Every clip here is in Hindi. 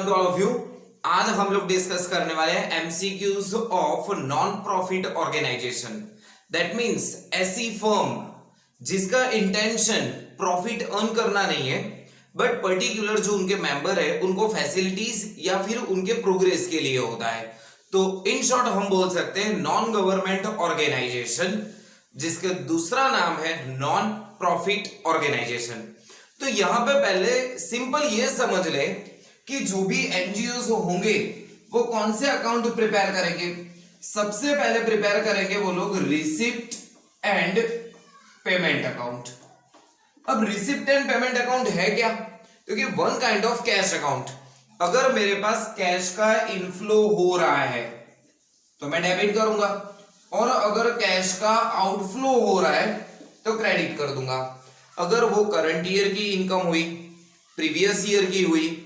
To all of you. आज हम लोग डिस्कस करने वाले हैं MCQs of non profit organisation. That means ऐसी फर्म जिसका इंटेंशन प्रॉफिट अर्न करना नहीं है, बट पर्टिकुलर जो उनके मेंबर है उनको फैसिलिटीज या फिर उनके प्रोग्रेस के लिए होता है। तो इन शॉर्ट हम बोल सकते हैं नॉन गवर्नमेंट ऑर्गेनाइजेशन, जिसका दूसरा नाम है नॉन प्रॉफिट ऑर्गेनाइजेशन। तो यहां पे पहले सिंपल ये समझ ले कि जो भी एनजीओ होंगे वो कौन से अकाउंट प्रिपेयर करेंगे। सबसे पहले प्रिपेयर करेंगे वो लोग रिसिप्ट एंड पेमेंट अकाउंट। अब रिसिप्ट एंड पेमेंट अकाउंट है क्या? क्योंकि one kind of cash account. अगर मेरे पास कैश का इनफ्लो हो रहा है तो मैं डेबिट करूंगा, और अगर कैश का आउटफ्लो हो रहा है तो क्रेडिट कर दूंगा। अगर वो करंट ईयर की इनकम हुई, प्रीवियस ईयर की हुई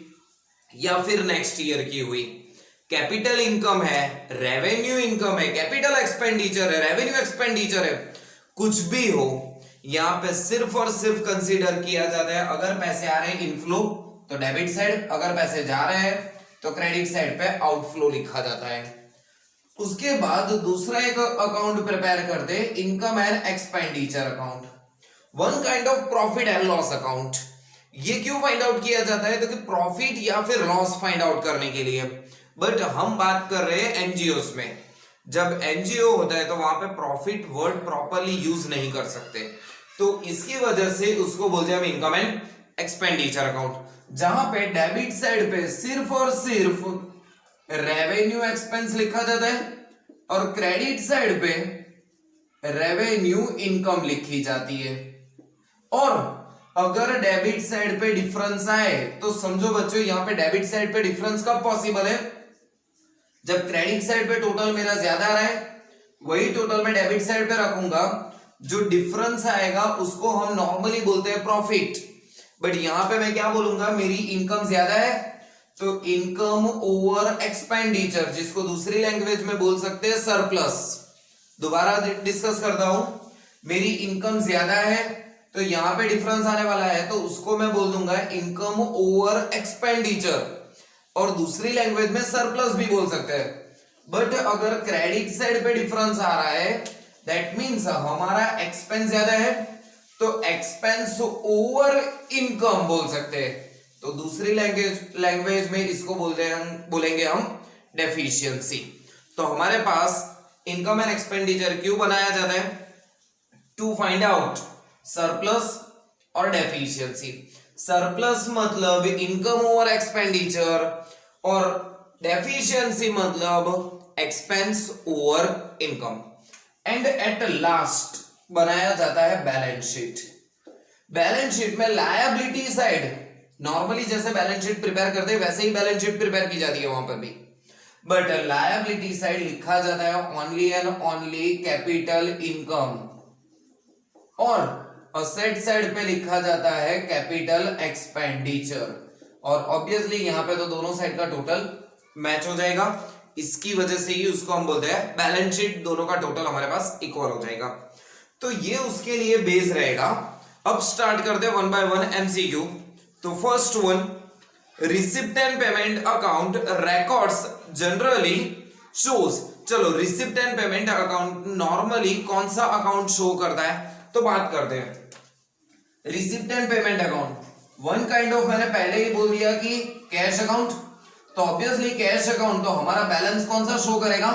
या फिर नेक्स्ट ईयर की हुई, कैपिटल इनकम है, रेवेन्यू इनकम है, कैपिटल एक्सपेंडिचर है, रेवेन्यू एक्सपेंडिचर है, कुछ भी हो, यहां पे सिर्फ और सिर्फ कंसीडर किया जाता है अगर पैसे आ रहे हैं इनफ्लो तो डेबिट साइड, अगर पैसे जा रहे हैं तो क्रेडिट साइड पे आउटफ्लो लिखा जाता है। उसके बाद दूसरा एक अकाउंट प्रिपेयर करते हैं income and expenditure account, one kind of profit and loss account. ये क्यों फाइंड आउट किया जाता है? तो प्रॉफिट या फिर लॉस फाइंड आउट करने के लिए। बट हम बात कर रहे हैं एनजीओस में। जब एनजीओ होता है तो वहां पे प्रॉफिट वर्ड प्रॉपर्ली यूज नहीं कर सकते, तो इसकी वजह से उसको बोलते हैं हम इनकम एंड एक्सपेंडिचर अकाउंट, जहां पे डेबिट साइड पे सिर्फ और सिर्फ रेवेन्यू एक्सपेंस लिखा जाता है और क्रेडिट साइड पे रेवेन्यू इनकम लिखी जाती है। और अगर डेबिट साइड पे डिफरेंस आए तो समझो बच्चों यहां पे डेबिट साइड पे डिफरेंस कब पॉसिबल है? जब क्रेडिट साइड पे टोटल मेरा ज्यादा आ रहा है, वही टोटल मैं डेबिट साइड पे रखूंगा, जो डिफरेंस आएगा उसको हम नॉर्मली बोलते हैं प्रॉफिट। बट यहां पे मैं क्या बोलूंगा, मेरी इनकम ज्यादा है तो इनकम ओवर एक्सपेंडिचर, जिसको दूसरी लैंग्वेज में बोल सकते हैं सरप्लस। दोबारा डिस्कस करता हूं, मेरी इनकम ज्यादा है तो यहां पे डिफरेंस आने वाला है तो उसको मैं बोल दूंगा इनकम ओवर एक्सपेंडिचर, और दूसरी लैंग्वेज में सरप्लस भी बोल सकते हैं। बट अगर क्रेडिट साइड पे डिफरेंस आ रहा है दैट मींस हमारा एक्सपेंस ज्यादा है तो एक्सपेंस ओवर इनकम बोल सकते हैं, तो दूसरी लैंग्वेज में इसको बोलेंगे हम डेफिशिएंसी। तो हमारे पास इनकम एंड एक्सपेंडिचर क्यों बनाया जाता है? टू फाइंड आउट सरप्लस और डेफिशिएंसी। सरप्लस मतलब इनकम ओवर एक्सपेंडिचर और डेफिशिएंसी मतलब expense over income. And at last बनाया जाता है बैलेंस शीट। बैलेंस शीट में लायबिलिटी साइड नॉर्मली जैसे बैलेंस शीट प्रिपेयर करते हैं वैसे ही बैलेंस शीट प्रिपेयर की जाती है वहां पर भी, बट लायबिलिटी साइड लिखा जाता है only and only capital income, और असेट साइड पे लिखा जाता है कैपिटल एक्सपेंडिचर। और ऑब्वियसली यहां पे तो दोनों साइड का टोटल मैच हो जाएगा, इसकी वजह से ही उसको हम बोलते हैं बैलेंस शीट, दोनों का टोटल हमारे पास इक्वल हो जाएगा। तो ये उसके लिए बेस रहेगा। अब स्टार्ट करते हैं वन बाय वन एमसीक्यू। तो first one, receipt and payment account records generally shows. चलो receipt and payment account normally कौन सा अकाउंट शो करता है तो बात करते हैं। Receipt and payment account one kind of, मैंने पहले ही बोल दिया कि कैश अकाउंट, तो ऑब्वियसली कैश अकाउंट तो हमारा बैलेंस कौन सा शो करेगा?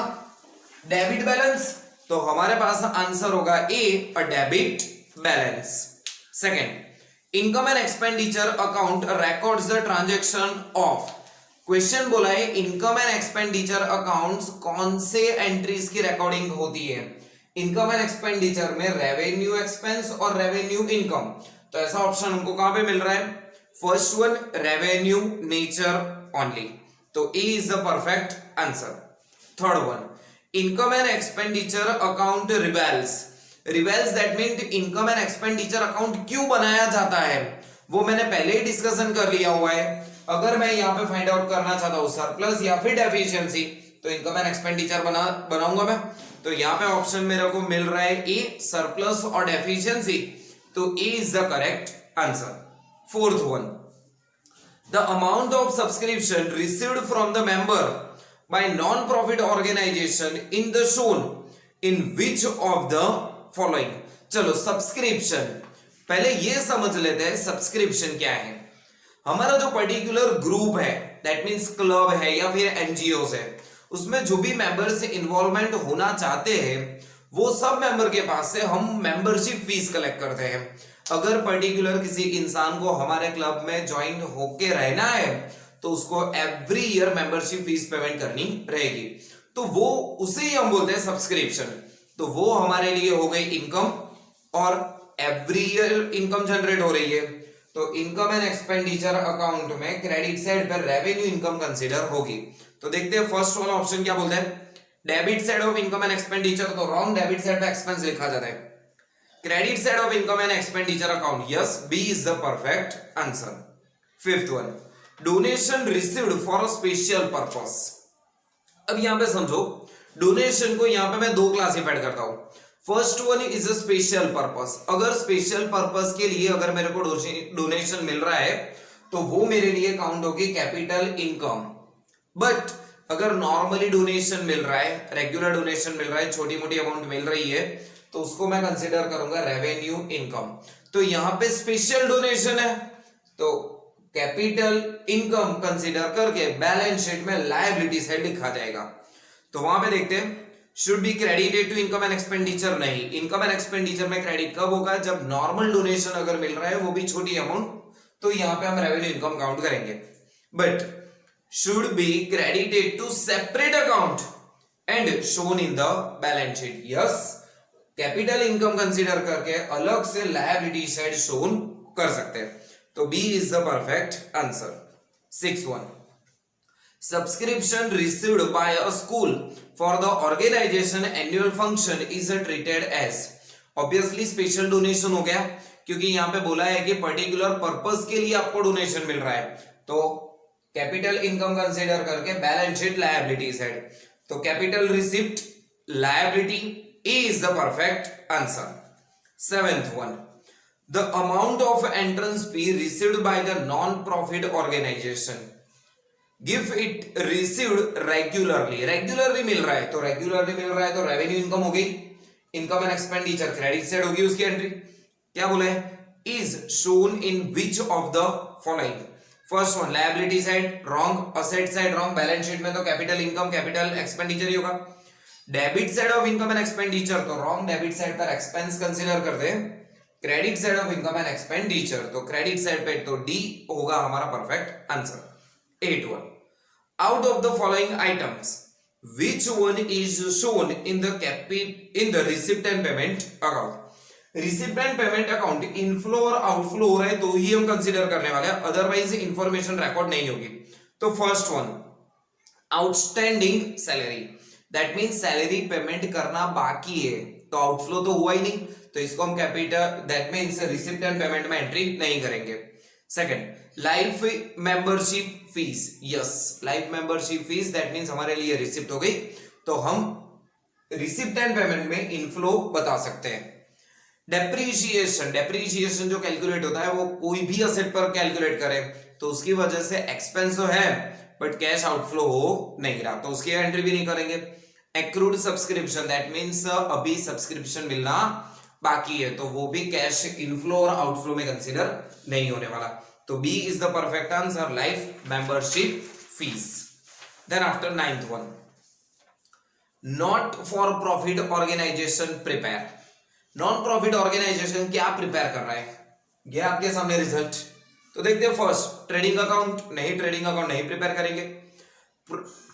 Debit balance. तो हमारे पास आंसर होगा A, a debit balance. Second, income and expenditure account records the transaction of. Question बोला है इनकम एंड एक्सपेंडिचर अकाउंट्स कौन से एंट्रीज की रिकॉर्डिंग होती है? इनकम एंड एक्सपेंडिचर में रेवेन्यू एक्सपेंस और रेवेन्यू इनकम। तो ऐसा ऑप्शन हमको कहां पे मिल रहा है? First one, revenue nature only, तो A is the perfect answer. Third one, income and expenditure account reveals. Reveals that mean income and expenditure account क्यों बनाया जाता है वो मैंने पहले ही डिस्कशन कर लिया हुआ है। अगर मैं यहां पे फाइंड आउट करना चाहता हूं सरप्लस या फिर डेफिशिएंसी, तो इनकम एंड एक्सपेंडिचर बनाऊंगा मैं। तो यहां पे ऑप्शन मेरे को मिल रहा है ए, सरप्लस और डेफिशिएंसी, तो A is the correct answer. Fourth one, The amount of subscription received from the member by non-profit organization in the shown in which of the following. चलो सब्सक्रिप्शन, पहले ये समझ लेते हैं सब्सक्रिप्शन क्या है। हमारा जो पर्टिकुलर ग्रुप है, दैट मीन्स क्लब है या फिर एनजीओ है, उसमें जो भी मेंबर्स इन्वॉल्वमेंट होना चाहते हैं वो सब मेंबर के पास से हम मेंबरशिप फीस कलेक्ट करते हैं। अगर पर्टिकुलर किसी इंसान को हमारे क्लब में ज्वाइन होके रहना है तो उसको every year membership fees payment करनी रहेगी, तो वो उसे ही हम बोलते हैं सब्सक्रिप्शन। तो वो हमारे लिए हो गई इनकम, और एवरी ईयर इनकम जनरेट हो रही है, तो इनकम एंड एक्सपेंडिचर अकाउंट में क्रेडिट साइड पर रेवेन्यू इनकम कंसीडर होगी। तो देखते हैं फर्स्ट वाला ऑप्शन क्या बोलते हैं, debit side of income and expenditure, तो रॉन्ग, डेबिट साइड पे एक्सपेंस लिखा जाता है। Credit side of income and expenditure account, yes, B is the perfect answer. Fifth one, donation received for a special purpose. अब यहां पे समझो, डोनेशन को यहां पे मैं दो क्लासिफाइड करता हूं। First one is a special purpose. अगर स्पेशल पर्पस के लिए अगर मेरे को डोनेशन मिल रहा है तो वो मेरे लिए काउंट होगी कैपिटल इनकम। बट अगर नॉर्मली डोनेशन मिल रहा है, रेगुलर डोनेशन मिल रहा है, छोटी मोटी अमाउंट मिल रही है, तो उसको मैं कंसीडर करूंगा रेवेन्यू इनकम। तो यहां पे स्पेशल डोनेशन है तो कैपिटल इनकम कंसीडर करके बैलेंस शीट में लायबिलिटी साइड लिखा जाएगा। तो वहां पे देखते हैं, should be credited to income and expenditure, नहीं, इनकम एंड एक्सपेंडिचर में क्रेडिट कब होगा, जब नॉर्मल डोनेशन अगर मिल रहा है वो भी छोटी अमाउंट, तो यहां पे हम रेवेन्यू इनकम काउंट करेंगे। But should be credited to separate account and shown in the balance sheet, yes, capital income consider करके अलग से लायबिलिटी साइड शोन कर सकते हैं। तो B is the perfect answer. Six one, subscription received by a school for the organisation annual function is treated as, obviously special donation हो गया, क्योंकि यहां पे बोला है कि पर्टिकुलर पर्पस के लिए आपको डोनेशन मिल रहा है, तो कैपिटल इनकम कंसीडर करके बैलेंस शीट लायबिलिटी साइड, तो capital receipt liability is the perfect answer. Seventh one, the amount of entrance fee received by the non-profit organization, give it received regularly, regularly मिल रहा है, तो regularly मिल रहा है तो रेवेन्यू इनकम हो गई, income and expenditure credit side होगी उसकी एंट्री। क्या बोले, is shown in which of the following, first one liability side wrong, asset side wrong, balance sheet में तो कैपिटल इनकम कैपिटल एक्सपेंडिचर ही होगा। Debit side of income and expenditure, तो रॉन्ग, डेबिट साइड पर एक्सपेंस कंसीडर करते हैं। Credit side of income and expenditure, तो क्रेडिट साइड पे तो डी होगा हमारा perfect answer. 8 one, out of the following items which one is shown in the receipt and payment account. Receipt and payment account inflow और आउटफ्लो हो रहा है तो ही हम कंसीडर करने वाले हैं, अदरवाइज इंफॉर्मेशन रिकॉर्ड नहीं होगी। तो first one, outstanding salary, that means salary payment करना बाकी है, तो आउटफ्लो तो हुआ ही नहीं, तो इसको हम capital that means receipt and payment में एंट्री नहीं करेंगे। Second, life membership fees, yes, life membership fees that means हमारे लिए रिसिप्ट हो गई, तो हम रिसिप्ट एंड पेमेंट में इनफ्लो बता सकते हैं। डेप्रीशिएशन, डेप्रीशिएशन जो कैलकुलेट होता है वो कोई भी असेट पर कैलकुलेट करे तो उसकी वजह से एक्सपेंस तो है बट कैश आउटफ्लो हो नहीं रहा, तो उसकी एंट्री भी नहीं करेंगे। एक्रूड सब्सक्रिप्शन दैट मीन्स अभी सब्सक्रिप्शन मिलना बाकी है, तो वो भी कैश इनफ्लो और आउटफ्लो में कंसीडर नहीं होने वाला, तो B is the perfect answer, life membership fees. Then after ninth one, not for profit organisation prepare, non profit organisation क्या प्रिपेयर कर रहा है, ये आपके सामने रिजल्ट। तो देखते हैं फर्स्ट, ट्रेडिंग अकाउंट नहीं, ट्रेडिंग अकाउंट नहीं प्रिपेयर करेंगे।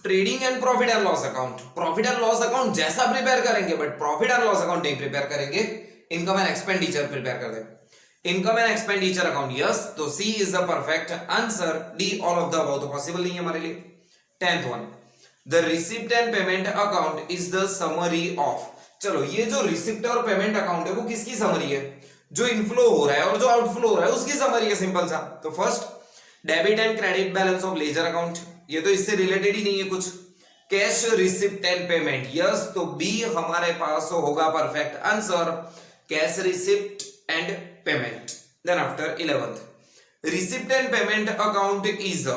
Trading and profit and loss account, profit and loss account जैसा प्रिपेयर करेंगे but profit and loss account नहीं प्रिपेयर करेंगे, इनकम एंड एक्सपेंडिचर प्रिपेयर कर दे। Income and expenditure account, yes, तो C is the perfect answer, D all of the above तो पॉसिबल नहीं है हमारे लिए। 10th one, the receipt and payment account is the summary of, चलो ये जो रिसिप्ट और पेमेंट अकाउंट है वो किसकी समरी है, जो इनफ्लो हो रहा है और जो आउटफ्लो हो रहा है उसकी समरी है, सिंपल सा। तो first, debit and credit balance of ledger account, ये तो इससे रिलेटेड ही नहीं है कुछ। Cash receipt and payment, yes, तो बी हमारे पास होगा perfect answer, cash receipt and payment. Then after 11th, receipt and payment account is,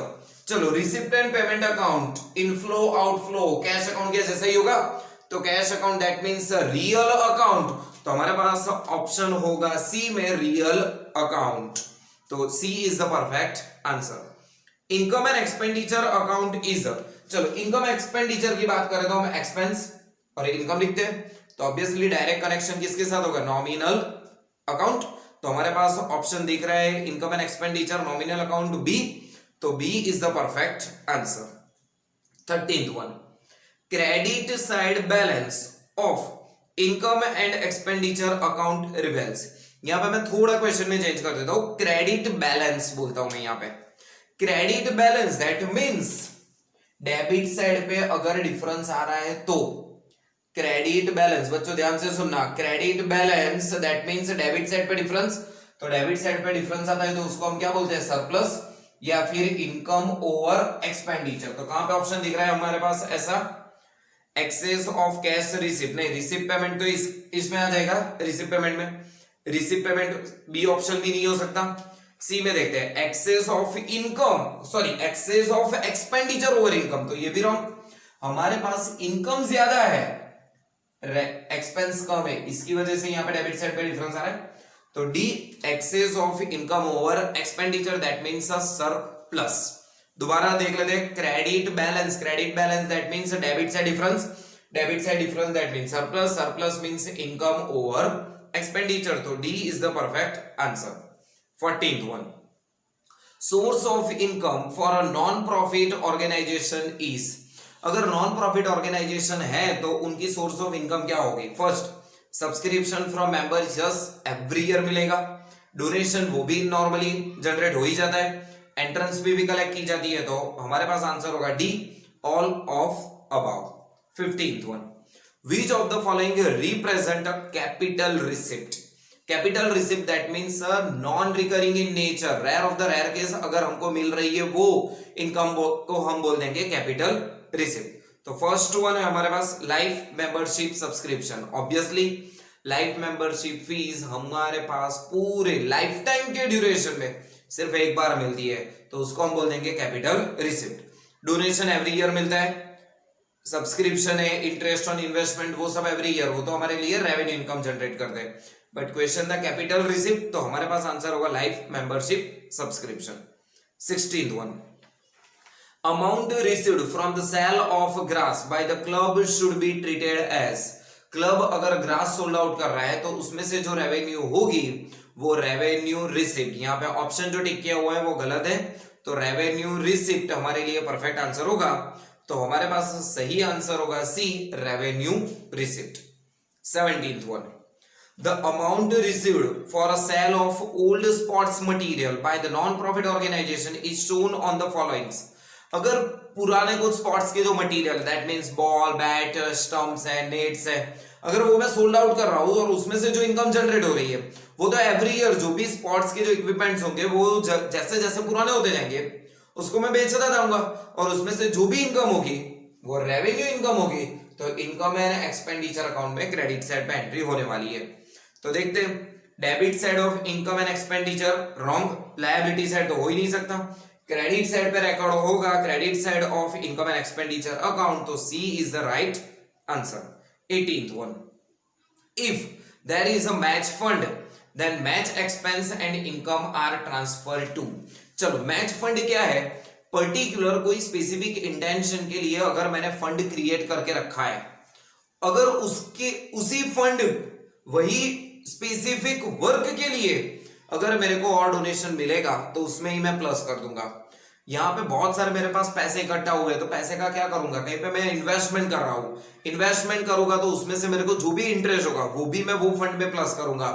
चलो receipt and payment account inflow outflow cash account के जैसा ही होगा, तो cash account that means real account, तो हमारे पास ऑप्शन होगा सी में रियल अकाउंट, तो C is the perfect answer. Income and expenditure account is, चलो इनकम एक्सपेंडिचर की बात करें तो हम एक्सपेंस और इनकम लिखते हैं, तो ऑब्वियसली डायरेक्ट कनेक्शन किसके साथ होगा, नॉमिनल अकाउंट, तो हमारे पास ऑप्शन दिख रहा है income and expenditure nominal account B, तो B is the perfect answer. 13th one, credit side balance of income and expenditure account reveals, यहां पे मैं थोड़ा क्वेश्चन में चेंज कर देता हूं, क्रेडिट बैलेंस बोलता हूं मैं यहां पे, credit balance that means debit side पे अगर डिफरेंस आ रहा है तो क्रेडिट बैलेंस, बच्चों ध्यान से सुनना, credit balance that means debit side पे डिफरेंस, तो डेबिट साइड पे डिफरेंस आता है तो उसको हम क्या बोलते हैं, सरप्लस या फिर इनकम ओवर एक्सपेंडिचर, तो कहां पे ऑप्शन दिख रहा है हमारे पास ऐसा, एक्सेस ऑफ कैश रिसिप्ट, नहीं रिसिप्ट पेमेंट तो इसमें आ जाएगा, रिसिप्ट पेमेंट में, रिसिप्ट पेमेंट बी ऑप्शन भी नहीं हो सकता, सी में देखते हैं excess of income, sorry excess of expenditure over income, तो ये भी रॉन्ग, हमारे पास इनकम ज्यादा है एक्सपेंस कम है, इसकी वजह से यहाँ पे डेबिट साइड पे डिफरेंस आ रहा है, तो D excess of income over expenditure that means a surplus. दोबारा देख लेते हैं, credit balance that means debit side difference, debit side difference that means surplus, surplus means income over expenditure, तो D is the perfect answer. 14th one, source of income for a non profit organisation is, अगर नॉन प्रॉफिट ऑर्गेनाइजेशन है तो उनकी सोर्स ऑफ इनकम क्या होगी, first subscription from members, yes every year मिलेगा, डोनेशन वो भी नॉर्मली जनरेट हो ही जाता है, एंट्रेंस फी भी कलेक्ट की जाती है, तो हमारे पास आंसर होगा D all of above. 15th one, which of the following represent a capital receipt, capital receipt that means non recurring in nature, rare of the rare case अगर हमको मिल रही है वो इनकम को हम बोल देंगे कैपिटल रिसिप्ट, तो फर्स्ट वन है हमारे पास life membership subscription, obviously life membership fees हमारे पास पूरे लाइफ टाइम के ड्यूरेशन में सिर्फ एक बार मिलती है, तो उसको हम बोल देंगे capital receipt. Donation every year मिलता है, सब्सक्रिप्शन है, इंटरेस्ट ऑन इन्वेस्टमेंट वो सब एवरी ईयर, वो तो हमारे लिए रेवेन्यू इनकम जनरेट करते हैं, बट क्वेश्चन था कैपिटल रिसिप्ट, तो हमारे पास आंसर होगा life membership subscription. 16th one, amount received from the sale of grass by the club should be treated as, club अगर ग्रास सोल्ड आउट कर रहा है तो उसमें से जो रेवेन्यू होगी वो रेवेन्यू रिसिप्ट, यहाँ पे ऑप्शन जो टिक किया हुआ है वो गलत है, तो रेवेन्यू रिसिप्ट हमारे लिए परफेक्ट आंसर होगा, तो हमारे पास सही आंसर होगा C revenue receipt. 17th one, the amount received for a sale of old sports material by the non-profit organization is shown on the followings, अगर पुराने कुछ स्पोर्ट्स के जो material that means ball bat stumps है नेट्स है, अगर वो मैं सोल्ड आउट कर रहा हूं और उसमें से जो इनकम जनरेट हो रही है वो तो एवरी ईयर जो भी स्पोर्ट्स के जो इक्विपमेंट्स होंगे वो जैसे जैसे पुराने होते जाएंगे उसको मैं बेचता जाऊंगा और उसमें से जो भी इनकम होगी वो रेवेन्यू इनकम होगी, तो इनकम एंड एक्सपेंडिचर अकाउंट में क्रेडिट साइड पे एंट्री होने वाली है। तो देखते हैं, debit side of income and expenditure wrong, liability side तो हो ही नहीं सकता, क्रेडिट साइड पे रिकॉर्ड होगा credit side of income and expenditure account, तो C is the right answer. 18th one, if there is a match fund then match expense and income are transfer to, चलो मैच फंड क्या है, पर्टिकुलर कोई स्पेसिफिक इंटेंशन के लिए अगर मैंने फंड क्रिएट करके रखा है, अगर उसके उसी फंड वही स्पेसिफिक वर्क के लिए अगर मेरे को और डोनेशन मिलेगा तो उसमें ही मैं प्लस कर दूंगा। यहाँ पे बहुत सारे मेरे पास पैसे इकट्ठा हुए हैं तो पैसे का क्या करूंगा, कहीं पे मैं इन्वेस्टमेंट कर रहा हूं, इन्वेस्टमेंट करूंगा तो उसमें से मेरे को जो भी इंटरेस्ट होगा वो भी मैं वो फंड में प्लस करूंगा,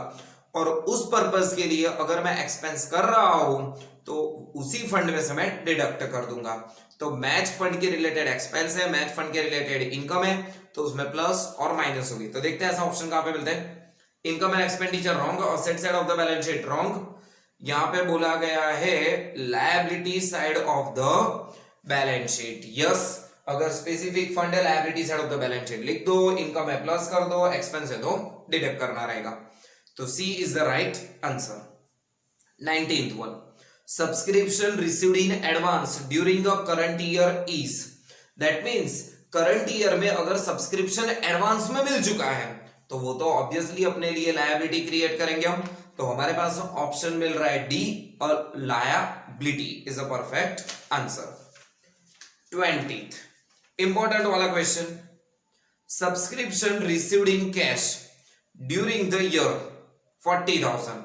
और उस पर्पस के लिए अगर मैं एक्सपेंस कर रहा हूं तो उसी फंड में से मैं डिडक्ट कर दूंगा। तो मैच फंड के रिलेटेड एक्सपेंस है, मैच फंड के रिलेटेड इनकम है, तो उसमें प्लस और माइनस होगी। तो देखते हैं ऐसा ऑप्शन कहां पे मिलता है, इनकम एंड एक्सपेंडिचर रॉन्ग और set side of the balance sheet wrong. यहां पे बोला गया है liability side of the balance sheet, yes अगर स्पेसिफिक फंड है liability side of the balance sheet लिख दो, इनकम है प्लस कर दो, एक्सपेंस है तो डिडक्ट करना रहेगा, तो C is the right answer. 19th one, subscription received in advance during the current year is, that means current year में अगर सब्सक्रिप्शन एडवांस में मिल चुका है तो वो तो ऑब्वियसली अपने लिए लायबिलिटी क्रिएट करेंगे हम, तो हमारे पास ऑप्शन मिल रहा है डी और liability is a perfect answer. 20th important वाला question, subscription received in cash during the year 40,000,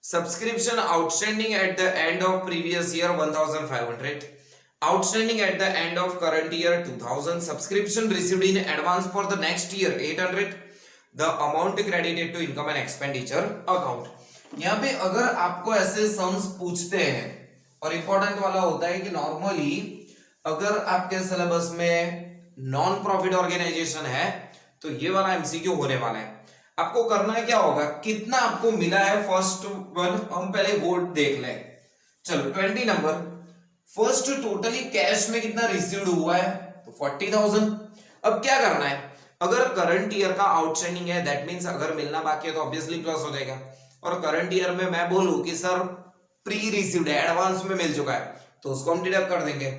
subscription outstanding at the end of previous year 1,500, outstanding at the end of current year 2,000, subscription received in advance for the next year 800, the amount credited to income and expenditure account। यहाँ पे अगर आपको ऐसे सम्स पूछते हैं और इंपॉर्टेंट वाला होता है कि नॉर्मली अगर आपके सिलेबस में नॉन प्रॉफिट ऑर्गेनाइजेशन है तो ये वाला एमसीक्यू होने वाला है। आपको करना है क्या होगा, कितना आपको मिला है फर्स्ट वन हम पहले वोट देख लें। चलो 20 नंबर, फर्स्ट टोटली कैश में कितना रिसीव्ड हुआ है तो 40,000। अब क्या करना है, अगर करंट ईयर का आउटस्टैंडिंग है दैट मींस अगर मिलना बाकी है तो ऑब्वियसली प्लस हो जाएगा, और करंट ईयर में मैं बोलूं कि सर प्री रिसीव्ड है एडवांस में मिल चुका है तो उसको हम डिडक्ट कर देंगे,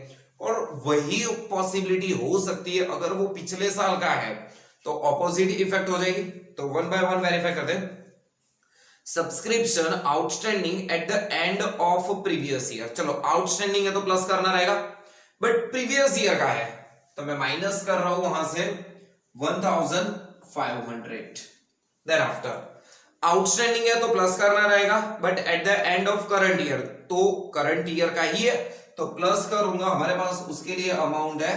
और वही पॉसिबिलिटी हो सकती है अगर वो पिछले साल का है तो ऑपोजिट इफेक्ट हो जाएगी। तो वन बाय वन वेरीफाई कर दें, subscription outstanding at the end of previous year, चलो आउटस्टैंडिंग है तो प्लस करना रहेगा, बट प्रीवियस ईयर का है तो मैं माइनस कर रहा हूं वहां से 1,500। देन आफ्टर आउटस्टैंडिंग है तो प्लस करना रहेगा, but at the end of current year तो करंट ईयर का ही है तो प्लस करूंगा, हमारे पास उसके लिए अमाउंट है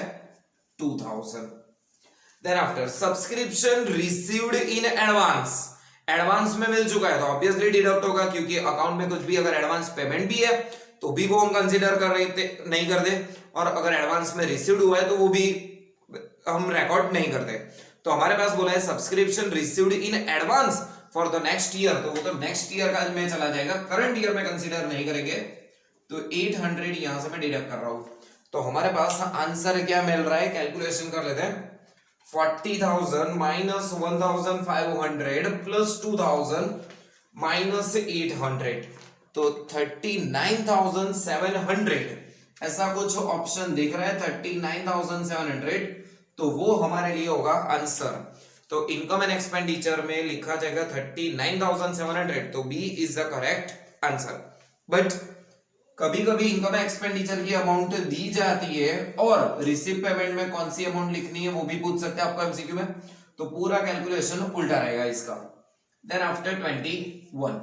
2,000। Then after subscription received in advance, advance में मिल चुका है तो ऑब्वियसली डिडक्ट होगा क्योंकि अकाउंट में कुछ भी अगर एडवांस पेमेंट भी है तो भी वो हम कंसीडर कर रहे थे नहीं करते, और अगर एडवांस में रिसीव्ड हुआ है तो वो भी हम रिकॉर्ड नहीं करते। तो हमारे पास बोला है subscription received in advance for the next year, तो वो तो नेक्स्ट ईयर का में चला जाएगा, करंट ईयर में कंसीडर नहीं करेंगे, तो 800 यहां से मैं डिडक्ट कर रहा हूं। तो हमारे पास आंसर क्या मिल रहा है, कैलकुलेशन कर लेते हैं, 40,000 माइनस 1,500 प्लस 2,000 माइनस 800, तो 39,700 ऐसा कुछ ऑप्शन दिख रहा है, 39,700, तो वो हमारे लिए होगा आंसर। तो इनकम एंड एक्सपेंडिचर में लिखा जाएगा 39,700, तो B is the correct answer. But कभी कभी इनकम एक्सपेंडिचर की अमाउंट दी जाती है और रिसीव पेमेंट में कौन सी अमाउंट लिखनी है वो भी पूछ सकते हैं आपको एमसीक्यू में, तो पूरा कैलकुलेशन उल्टा रहेगा इसका। Then after 21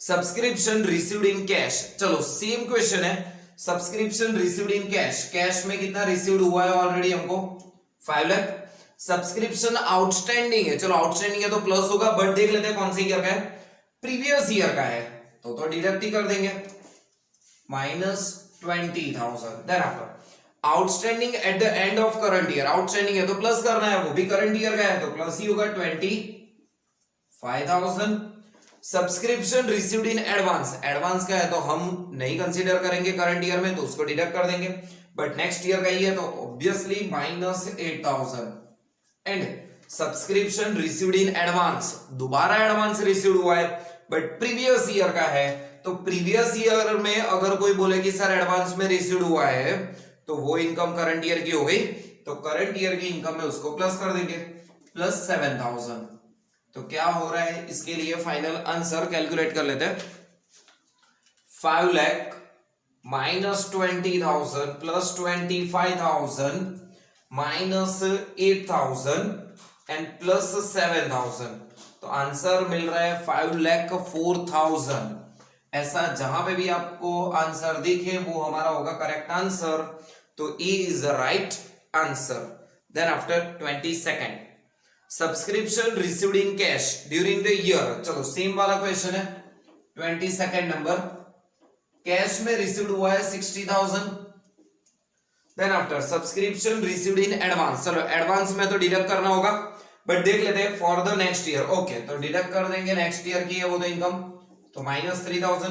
subscription received in cash, चलो सेम क्वेश्चन है, subscription received in cash, cash में कितना रिसीव्ड हुआ है ऑलरेडी हमको 5 लाख, सब्सक्रिप्शन आउटस्टैंडिंग है, चलो आउटस्टैंडिंग है तो प्लस होगा, बट देख लेते हैं कौन से ईयर का है, प्रीवियस ईयर का है तो डिडक्ट ही कर देंगे, minus 20,000। Then after outstanding at the end of current year, outstanding है तो प्लस करना है, वो भी करंट ईयर का है तो प्लस ही होगा 25,000। Subscription received in advance, advance का है तो हम नहीं कंसीडर करेंगे करंट ईयर में तो उसको डिडक्ट कर देंगे, बट नेक्स्ट ईयर का ही है तो obviously minus 8,000। And subscription received in advance, दोबारा एडवांस रिसीव्ड हुआ है बट प्रीवियस ईयर का है, तो प्रीवियस ईयर में अगर कोई बोले कि सर एडवांस में रिसीव्ड हुआ है तो वो इनकम करंट ईयर की हो गई, तो करंट ईयर की इनकम में उसको प्लस कर देंगे, प्लस 7,000। तो क्या हो रहा है इसके लिए फाइनल आंसर कैलकुलेट कर लेते हैं, 5 lakh minus 20,000 plus 25,000 minus 8,000 and plus 7,000, तो आंसर मिल रहा है 5,04,000। ऐसा जहां पे भी आपको आंसर दिखे वो हमारा होगा करेक्ट आंसर, तो A is the right answer. Then after 22nd subscription received in cash during the year, चलो सेम वाला क्वेश्चन है, 22nd नंबर, कैश में रिसीव्ड हुआ है 60,000। Then after subscription received in advance, चलो एडवांस में तो डिडक्ट करना होगा, बट देख लेते हैं for the next year, okay तो डिडक्ट कर देंगे, नेक्स्ट ईयर की है वो तो इनकम, तो minus 3,000।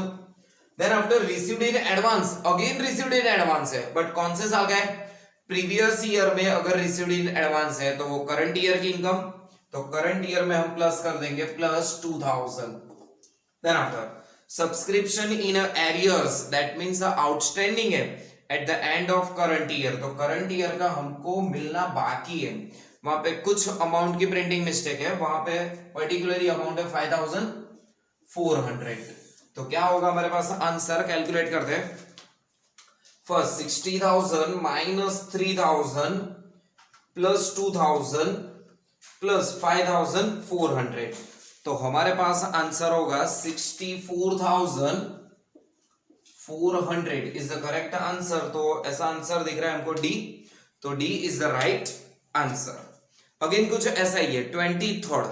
Then after received in advance, again received in advance है बट कौन से साल का है, प्रीवियस ईयर में अगर रिसीव्ड इन एडवांस है तो वो करंट ईयर की इनकम, तो करंट ईयर में हम प्लस कर देंगे plus 2,000। Then after subscription in arrears that means outstanding है at the end of current year, तो करंट ईयर का हमको मिलना बाकी है, वहां पे कुछ अमाउंट की प्रिंटिंग मिस्टेक है, वहां पे पर्टिकुलरली अमाउंट है 5400। तो क्या होगा हमारे पास आंसर, कैलकुलेट करते हैं। फर्स्ट 60,000 माइनस 3,000 प्लस 2,000 प्लस 5,400, तो हमारे पास आंसर होगा 64,400 इज द करेक्ट आंसर। तो ऐसा आंसर दिख रहा है हमको डी, तो D is the right answer. Again कुछ ऐसा ही है। 23rd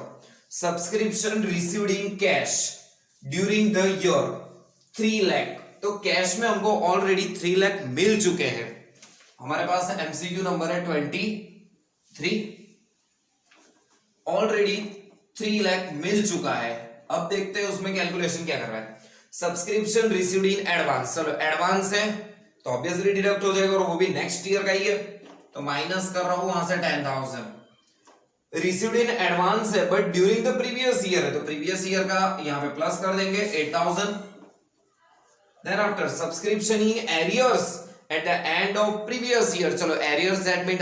subscription received in cash during the year 3 lakh, तो कैश में हमको ऑलरेडी 3 लाख मिल चुके हैं। हमारे पास एमसीक्यू नंबर है 23, ऑलरेडी 3 लाख मिल चुका है। अब देखते हैं उसमें कैलकुलेशन क्या कर रहा है। सब्सक्रिप्शन रिसीव्ड इन एडवांस, चलो एडवांस है तो ऑब्वियसली डिडक्ट हो जाएगा और वो भी नेक्स्ट ईयर का ही है, तो माइनस कर रहा हूं वहां से 10,000। रिसीव्ड इन एडवांस है but during the previous year है, तो प्रीवियस ईयर का यहां पे प्लस कर देंगे 8,000। Then after subscription in arrears at the end of previous year, चलो एरियर्स दैट मीन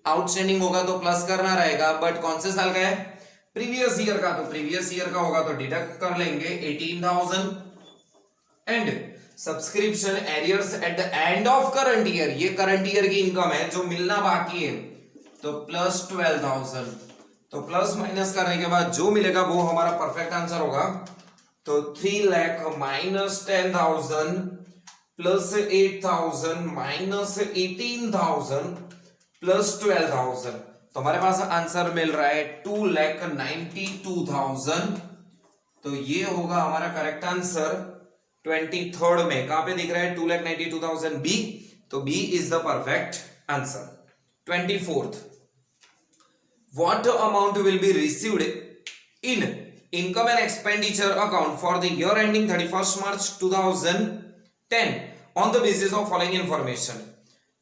आउटस्टैंडिंग होगा तो प्लस करना रहेगा, बट कौन से साल का है, प्रीवियस ईयर का, तो प्रीवियस ईयर का होगा तो डिडक्ट कर लेंगे 18,000। And subscription arrears at the end of current year, ये करंट ईयर की इनकम है जो मिलना बाकी है, तो प्लस 12,000। तो प्लस माइनस करने के बाद जो मिलेगा वो हमारा परफेक्ट आंसर होगा। तो 3 lakh minus 10,000 plus 8,000 minus 18,000 plus 12,000, तो हमारे पास आंसर मिल रहा है 2,92,000। तो ये होगा हमारा करेक्ट आंसर 23rd में। कहां पे दिख रहा है 2,92,000 बी, तो B is the perfect answer. 24th what amount will be received in income and expenditure account for the year ending 31st March 2010 on the basis of following information.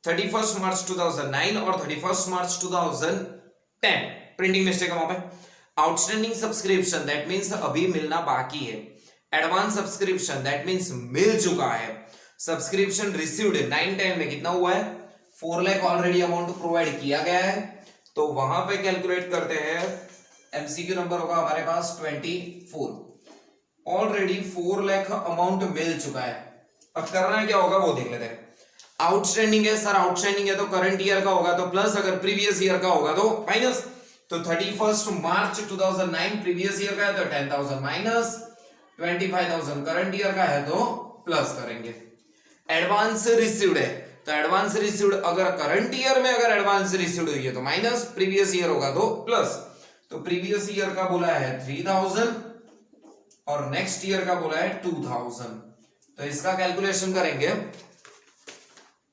31st March 2009 और 31st March 2010, प्रिंटिंग मिस्टेक है वहां पे। आउटस्टैंडिंग सब्सक्रिप्शन दैट मींस अभी मिलना बाकी है, एडवांस सब्सक्रिप्शन दैट मींस मिल चुका है। सब्सक्रिप्शन रिसीव्ड 9-10 में कितना हुआ है, 4 लाख ऑलरेडी अमाउंट प्रोवाइड किया गया है, तो वहां पे कैलकुलेट करते हैं। एमसीक्यू नंबर होगा हमारे पास 24, ऑलरेडी 4 लाख अमाउंट मिल चुका है। अब करना क्या होगा वो देख लेते हैं। आउटस्टैंडिंग है सर, आउटस्टैंडिंग है तो करंट ईयर का होगा तो प्लस, अगर प्रीवियस ईयर का होगा तो माइनस। तो 31st March 2009 प्रीवियस ईयर का है तो 10,000 माइनस, 25,000 करंट ईयर का है तो प्लस करेंगे। एडवांस रिसीव्ड है तो एडवांस रिसीव्ड अगर करंट ईयर में अगर एडवांस रिसीव्ड हुई है तो माइनस, प्रीवियस ईयर होगा तो प्लस। तो प्रीवियस ईयर का बोला है 3,000 और नेक्स्ट ईयर का बोला है 2,000, तो इसका कैलकुलेशन करेंगे।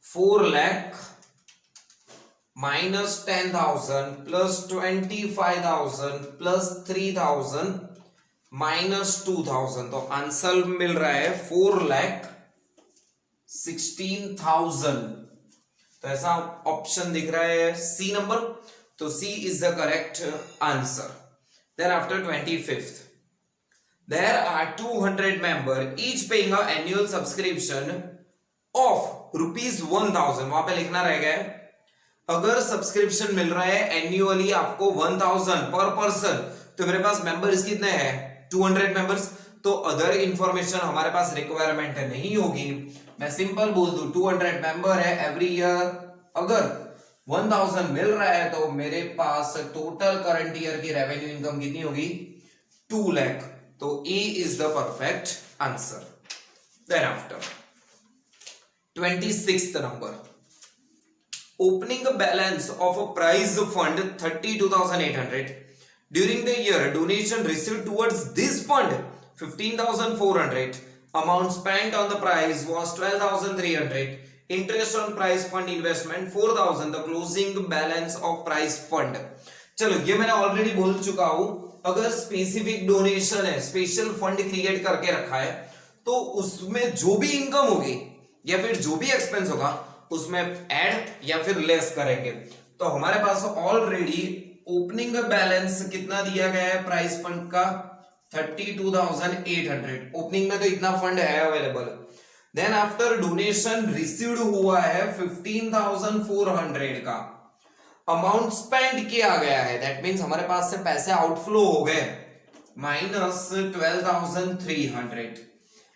4 lakh minus 10,000 plus 25,000 plus 3,000 minus 2,000, तो आंसर मिल रहा है 4,16,000। तो ऐसा ऑप्शन दिख रहा है सी नंबर, तो C is the correct answer. Then after 25th there are 200 members each paying an annual subscription of ₹1,000, वहां पे लिखना रहेगा अगर सब्सक्रिप्शन मिल रहा है एन्युअली आपको 1,000 पर पर्सन, तो मेरे पास मेंबर्स कितने हैं 200 मेंबर्स, तो अदर इंफॉर्मेशन हमारे पास रिक्वायरमेंट नहीं होगी। मैं सिंपल बोल दूं 200 मेंबर है, एवरी ईयर अगर 1,000 मिल रहा है तो मेरे पास टोटल करंट ईयर की रेवेन्यू इनकम कितनी होगी 2 लाख, तो A is the perfect answer. Then after 26th number, opening a balance of a prize fund 32,800 during the year, donation received towards this fund 15,400, amount spent on the prize was 12,300, interest on prize fund investment 4,000, the closing balance of prize fund। चलो ये मैंने ऑलरेडी बोल चुका हूं, अगर स्पेसिफिक डोनेशन है, स्पेशल फंड क्रिएट करके रखा है, तो उसमें जो भी इनकम होगी या फिर जो भी एक्सपेंस होगा उसमें ऐड या फिर लेस करेंगे। तो हमारे पास ऑलरेडी ओपनिंग बैलेंस कितना दिया गया है प्राइस फंड का 32,800, ओपनिंग में तो इतना फंड है available. Then after donation received हुआ है 15,400 का, अमाउंट स्पेंड किया गया है, दैट मींस हमारे पास से पैसे आउटफ्लो हो गए, minus 12,300।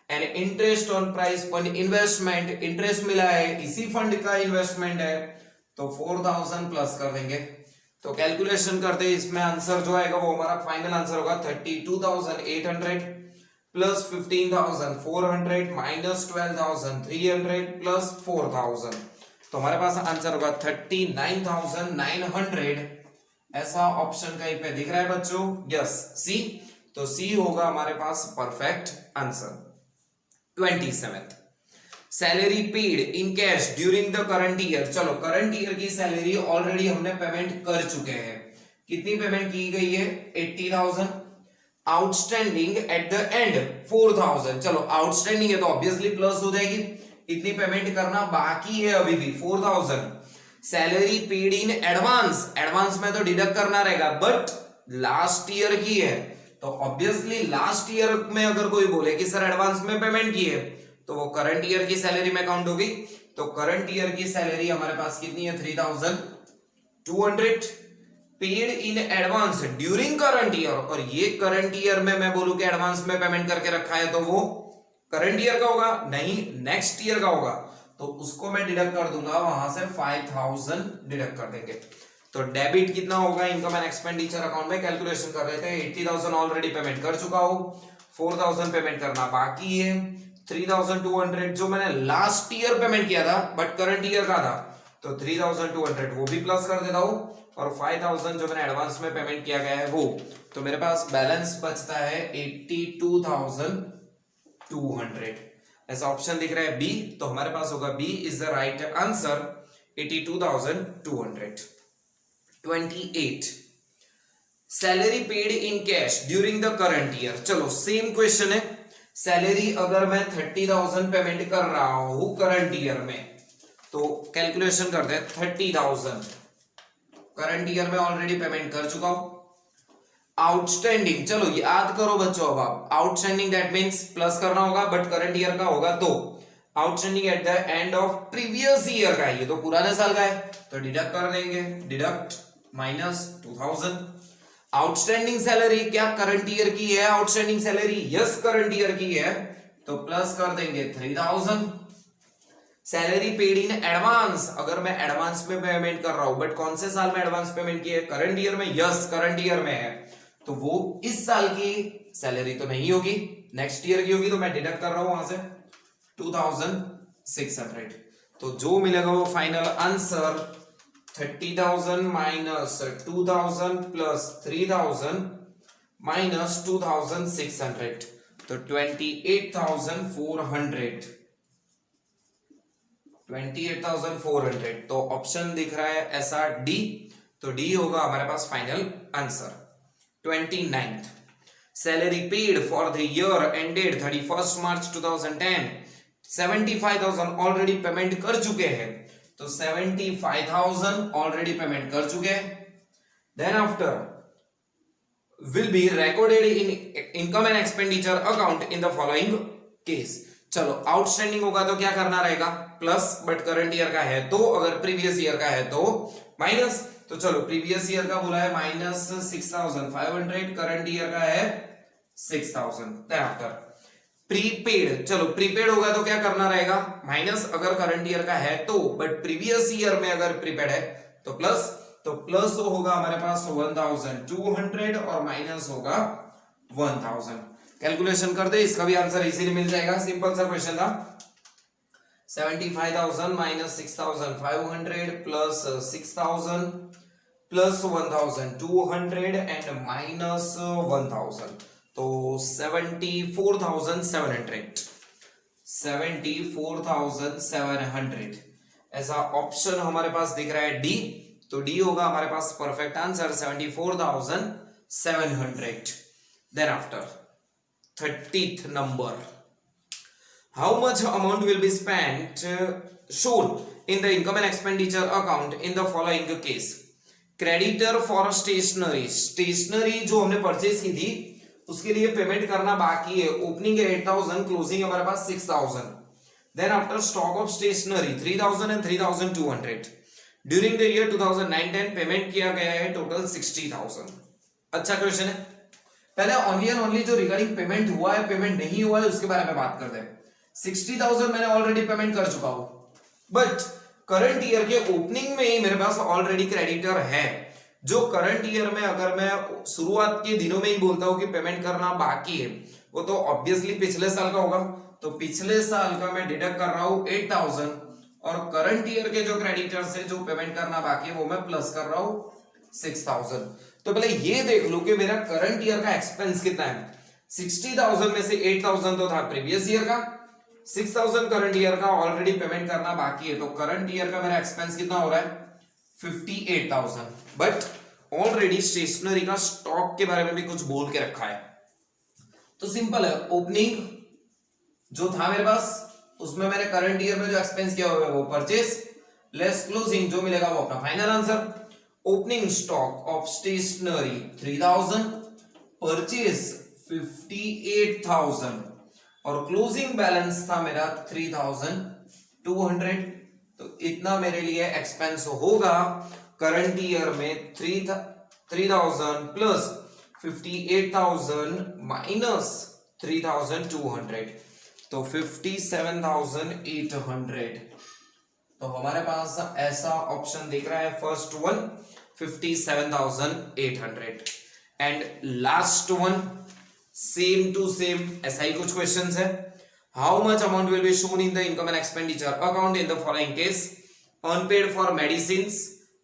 And interest on price fund investment, interest मिला है, इसी फंड का इन्वेस्टमेंट है, तो 4,000 प्लस कर देंगे। तो कैलकुलेशन करते हैं, इसमें आंसर जो आएगा वो हमारा फाइनल आंसर होगा 32,800 प्लस 15,400 माइनस 12,300 प्लस 4,000, तो हमारे पास आंसर होगा 39,900। ऐसा ऑप्शन कहीं पे दिख रहा है बच्चों? Yes, C. तो सी होगा हमारे पास perfect answer. 27th, salary paid in cash during the current year. चलो करंट ईयर की सैलरी ऑलरेडी हमने पेमेंट कर चुके हैं। कितनी पेमेंट की गई है? 80,000। Outstanding at the end 4,000। चलो आउटस्टैंडिंग है तो ऑब्वियसली प्लस हो जाएगी, इतनी पेमेंट करना बाकी है अभी भी 4,000। सैलरी पेड इन एडवांस, एडवांस में तो डिडक्ट करना रहेगा, बट लास्ट ईयर की है तो ऑब्वियसली लास्ट ईयर में अगर कोई बोले कि सर एडवांस में पेमेंट की है तो वो करंट ईयर की सैलरी में काउंट होगी। तो करंट ईयर की सैलरी हमारे पास कितनी है? 3,200 paid in advance during current year, और ये करंट ईयर में मैं बोलूं कि एडवांस में पेमेंट करके रखा है तो वो करंट ईयर का होगा नहीं, नेक्स्ट ईयर का होगा, तो उसको मैं डिडक्ट कर दूंगा, वहां से 5,000 डिडक्ट कर देंगे। तो डेबिट कितना होगा इनकम एंड एक्सपेंडिचर अकाउंट में? कैलकुलेशन कर रहे थे, 80,000 ऑलरेडी पेमेंट कर चुका हो, 4,000 पेमेंट करना बाकी है, 3,200 जो मैंने लास्ट ईयर पेमेंट किया था बट करंट ईयर का था, तो 3,200 वो भी प्लस कर देता हूं, और 5,000 जो मैंने एडवांस में पेमेंट किया गया है वो, तो मेरे पास बैलेंस बचता है 82,200। ऐसा ऑप्शन दिख रहा है बी, तो हमारे पास होगा B is the right answer, 82,200। 28, salary paid in cash during the current year. चलो सेम क्वेश्चन है, सैलरी अगर मैं 30,000 पेमेंट कर रहा हूं करंट ईयर में, तो कैलकुलेशन करते हैं, 30,000 करंट ईयर में ऑलरेडी पेमेंट कर चुका हूं। आउटस्टैंडिंग, चलो याद करो बच्चों, अब आप आउटस्टैंडिंग दैट मींस प्लस करना होगा, बट करंट ईयर का होगा, तो outstanding at the end of previous year का है, ये तो पुराने साल का है, तो डिडक्ट कर देंगे, डिडक्ट माइनस 2,000। आउटस्टैंडिंग सैलरी क्या करंट ईयर की है? Outstanding salary yes current year की है, तो प्लस कर देंगे 3,000। सैलरी पेड इन एडवांस, अगर मैं एडवांस में पेमेंट कर रहा हूं, बट कौन से साल में एडवांस पेमेंट की है? करंट ईयर में, यस करंट ईयर में है, तो वो इस साल की सैलरी तो नहीं होगी, नेक्स्ट ईयर की होगी, तो मैं डिडक्ट कर रहा हूं वहां से 2,600। तो जो मिलेगा वो final answer 30,000 minus 2,000 plus 3,000 minus 2,600, तो 28,400। 28,400, तो ऑप्शन दिख रहा है ऐसा डी, तो डी होगा हमारे पास final answer. 29th, salary paid for the year ended 31 March 2010, 75,000 already payment कर चुके हैं, तो 75,000 ऑलरेडी पेमेंट कर चुके हैं। Then after will be recorded in income and expenditure account in the following case. चलो आउटस्टैंडिंग होगा तो क्या करना रहेगा? प्लस, बट करंट ईयर का है तो, अगर प्रीवियस ईयर का है तो माइनस। तो चलो प्रीवियस ईयर का बोला है माइनस 6,500, करंट ईयर का है 6,000। देन आफ्टर प्रीपेड, चलो प्रीपेड होगा तो क्या करना रहेगा? माइनस, अगर करंट ईयर का है तो, बट प्रीवियस ईयर में अगर प्रीपेड है तो प्लस, तो प्लस होगा हमारे पास 1,200 और माइनस होगा 1,000। कैलकुलेशन कर दे, इसका भी आंसर इजीली मिल जाएगा, सिंपल सा क्वेश्चन था। 75,000 minus 6,500 plus 6,000 plus 1,200 and minus 1,000, तो 74,700 ऐसा ऑप्शन हमारे पास दिख रहा है डी, तो डी होगा हमारे पास perfect answer 74,700। Then after 30th number, how much amount will be spent shown in the income and expenditure account in the following case? creditor for stationery, stationery जो हमने परचेज की थी उसके लिए पेमेंट करना बाकी है। ओपनिंग है 8000, क्लोजिंग हमारे पास 6000। Then after stock of stationery 3000 and 3200 during the year 2009-10 payment किया गया है टोटल 60000। अच्छा क्वेश्चन है। पहले ओनली एंड ओनली जो रिगार्डिंग पेमेंट हुआ है पेमेंट नहीं हुआ है उसके बारे में बात करते हैं। 60000 मैंने ऑलरेडी पेमेंट कर चुका हूं, बट करंट ईयर के ओपनिंग में ही मेरे पास ऑलरेडी क्रेडिटर है। जो करंट ईयर में अगर मैं शुरुआत के दिनों में ही बोलता हूं कि पेमेंट करना बाकी है, वो तो ऑब्वियसली पिछले साल का होगा। तो पिछले साल का मैं डिडक्ट कर रहा हूं 8000 और करंट ईयर के जो क्रेडिटर्स है जो पेमेंट करना बाकी है वो मैं प्लस कर रहा हूं 6000। तो पहले ये देख लो कि मेरा करंट ईयर का एक्सपेंस कितना है। 60000 में से 8000 तो था प्रीवियस ईयर का, 6000 करंट ईयर का ऑलरेडी पेमेंट करना बाकी है। तो करंट ईयर का मेरा एक्सपेंस कितना हो रहा है 58000। बट ऑलरेडी स्टेशनरी का स्टॉक के बारे में भी कुछ बोल के रखा है। तो सिंपल है, ओपनिंग जो था मेरे पास उसमें मैंने करंट ईयर में जो एक्सपेंस किया हुआ है वो परचेस लेस क्लोजिंग जो मिलेगा वो अपना final answer. Opening stock of stationery 3000, purchase 58000 और क्लोजिंग बैलेंस था मेरा 3200। तो इतना मेरे लिए एक्सपेंस होगा करंट ईयर में 3000 प्लस 58000 माइनस 3200 तो 57800। तो हमारे पास ऐसा ऑप्शन दिख रहा है first one 57800 and last one same to same ऐसा ही कुछ क्वेश्चंस है। How much amount will be shown in the income and expenditure account in the following case. Unpaid for medicines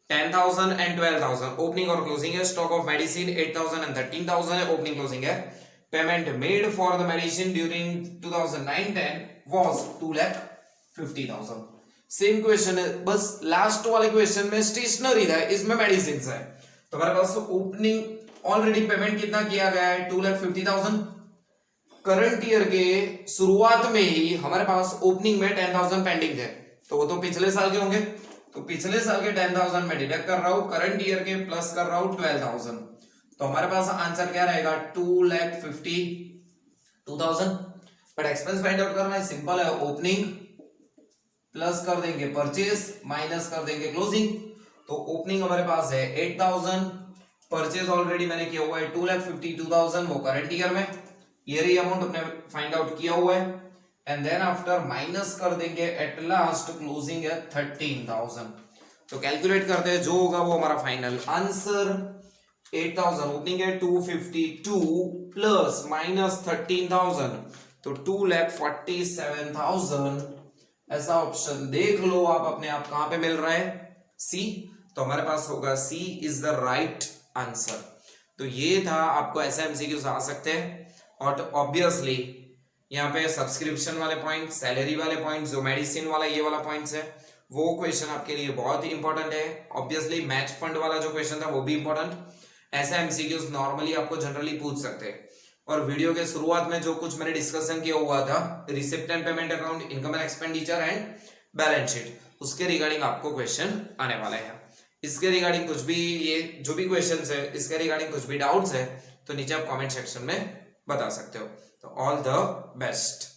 10,000 and 12,000 opening और क्लोजिंग है। स्टॉक ऑफ मेडिसिन 8,000 एंड 13,000 है, ओपनिंग क्लोजिंग है। Payment made for the medicine during 2009-10 was 2,50,000। Same question है, बस लास्ट वाले क्वेश्चन में स्टेशनरी था, इसमें मेडिसिन है। तो हमारे पास ओपनिंग ऑलरेडी पेमेंट कितना किया गया है 2,50,000। करंट ईयर के शुरुआत में ही हमारे पास ओपनिंग में 10,000 पेंडिंग है, तो वो तो पिछले साल के होंगे। तो पिछले साल के 10,000 में डिडक्ट कर रहा हूं, करंट ईयर के प्लस कर रहा हूं 12,000। तो हमारे पास आंसर क्या रहेगा 2,52,000। बट एक्सपेंस फाइंड आउट करना है, सिंपल है। ओपनिंग प्लस कर देंगे परचेज माइनस कर देंगे क्लोजिंग। तो ओपनिंग हमारे पास है 8,000, परचेज ऑलरेडी मैंने किया हुआ है 2,52,000 वो करंट ईयर में, ये रही अमाउंट अपने फाइंड आउट किया हुआ है। एंड देन आफ्टर माइनस कर देंगे एट लास्ट क्लोजिंग है 13,000। तो कैलकुलेट करते हैं, जो होगा वो हमारा फाइनल आंसर 8,000 ओपनिंग है 252 प्लस माइनस 13,000 तो 2,47,000। ऐसा ऑप्शन देख लो आप अपने आप कहां पे मिल रहा है सी। तो हमारे पास होगा सी इज द राइट आंसर। तो ये था, आपको ऐसे एमसीक्यूज आ सकते हैं और ऑब्वियसली यहाँ पे सब्सक्रिप्शन वाले पॉइंट, सैलरी वाले पॉइंट, जो मेडिसिन वाला ये वाला पॉइंट्स है वो क्वेश्चन आपके लिए बहुत ही इंपॉर्टेंट है। ऑब्वियसली मैच फंड वाला जो क्वेश्चन था वो भी इंपॉर्टेंट। ऐसा एमसीक्यूज नॉर्मली आपको जनरली पूछ सकते हैं। और वीडियो के शुरुआत में जो कुछ मैंने डिस्कशन किया हुआ था receipt and payment account, income and expenditure and balance sheet, उसके रिगार्डिंग आपको क्वेश्चन आने वाले हैं। इसके रिगार्डिंग कुछ भी, ये जो भी क्वेश्चंस है इसके रिगार्डिंग कुछ भी डाउट्स है तो नीचे आप कमेंट सेक्शन में बता सकते हो। तो ऑल द बेस्ट।